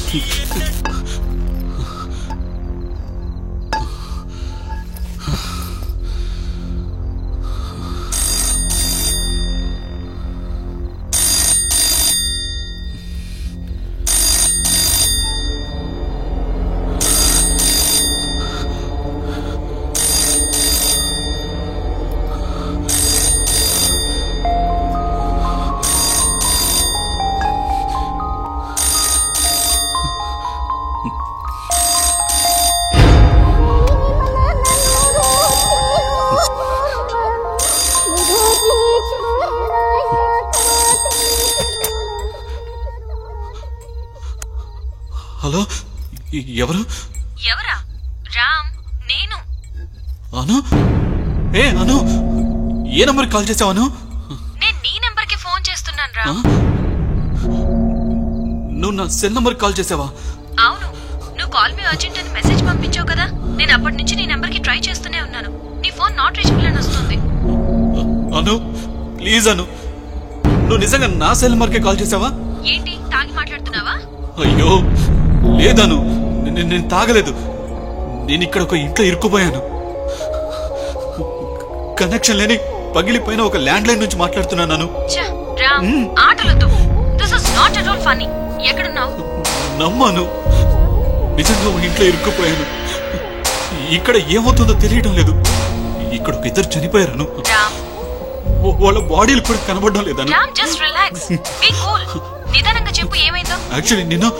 Hello, ఎవరు? ఎవరా? రామ్, నేను. అను? అను, ఏ నంబర్ కాల్ చేసావు? అను, నేను నీ నంబర్ కి ఫోన్ చేస్తున్నాను రామ్. నువ్వు నా సెల్ నంబర్ కాల్ చేసావా? అవును, నువ్వు కాల్ మీ అర్జెంట్ అని మెసేజ్ పంపించావు కదా. నేను అప్పటి నుంచి నీ నంబర్ కి ట్రై చేస్తూనే ఉన్నాను. నీ ఫోన్ నాట్ రీచబుల్ అని వస్తుంది. అను ప్లీజ్ అను, నువ్వు నిజంగా నా సెల్ నంబర్ కి కాల్ చేసావా? ఏంటి, తాగి మాట్లాడుతున్నావా? అయ్యో లేదను, నేను తాగలేదు. నేను ఇక్కడ ఒక ఇంట్లో ఇరుక్కుపోయాను. కనెక్షన్ లేని పగిలిపోయిన ఒక ల్యాండ్ లైన్ నుంచి మాట్లాడుతున్నాను. ఆటలొద్దు, this is not at all funny. ఎక్కడున్నావు? నమ్మను, నిజంగా ఒక ఇంట్లో ఇరుక్కుపోయాను. ఇక్కడ ఏమవుతుందో తెలియడం లేదు. ఇక్కడ ఒక ఇద్దరు చనిపోయారు. వాళ్ళ బాడీలు కూడా కనబడడం లేదను. Just relax, be cool. నిదానంగా చెప్పు, ఏమైందో? యాక్చువల్లీ నేను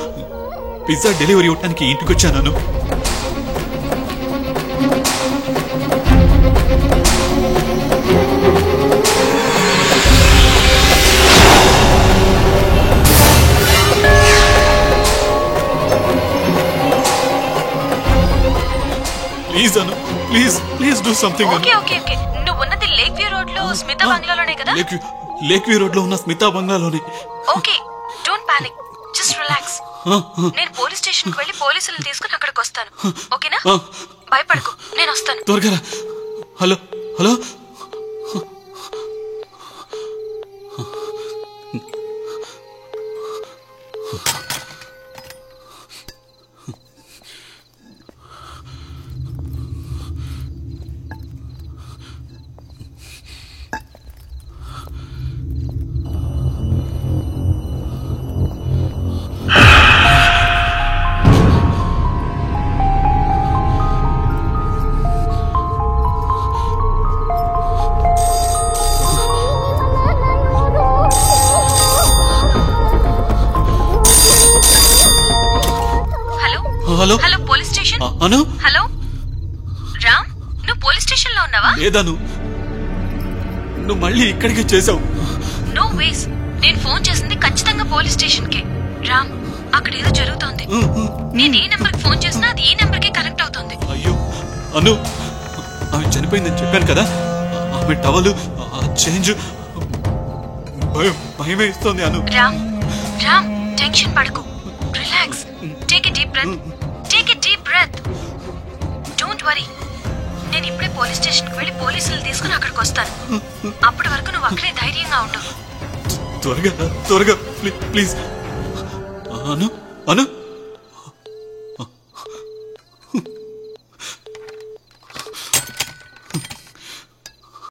పిజ్జా డెలివరీ ఇవ్వడానికి ఇంటికి వచ్చాను. Please Anu, please do something. Okay okay okay, నువ్వు ఉన్నది లేక్ వ్యూ రోడ్ లో స్మితా బంగ్లాలోనే కదా? లేక్ వ్యూ రోడ్ లో ఉన్న స్మితా బంగ్లాలోనే. Okay, don't panic, just relax. నేను పోలీస్ స్టేషన్ కి వెళ్ళి పోలీసులను తీసుకుని అక్కడికి వస్తాను, ఓకేనా? భయపడకు, నేను వస్తాను. త్వరగా. Hello hello, hello hello, police station. Anu, hello Ram, నువ్వు పోలీస్ స్టేషన్ లో ఉన్నావా? లేదను, నువ్వు మళ్ళీ ఇక్కడికి చేసావు. నో వేస్, నేను ఫోన్ చేసింది ఖచ్చితంగా పోలీస్ స్టేషన్ కే. రామ్, అక్కడ ఏదో జరుగుతోంది. నేను ఏ నెంబర్ కి ఫోన్ చేసినా అది ఈ నెంబర్ కి కనెక్ట్ అవుతుంది. అయ్యో అను, ఆమె చనిపోయిందని చెప్పాను కదా. ఆమె టవలు, చేంజ్, భయం వేస్తుంది. అను రామ్, రామ్, టెన్షన్ పడకు, relax, take a deep breath, take a deep breath, don't worry. నేను ఇప్పుడే పోలీస్ స్టేషన్ కి వెళ్ళి పోలీసులు తీసుకుని అక్కడికి వస్తాను. అప్పటి వరకు నువ్వు అక్కడే ధైర్యంగా ఉండు. త్వరగా ప్లీజ్. అను అను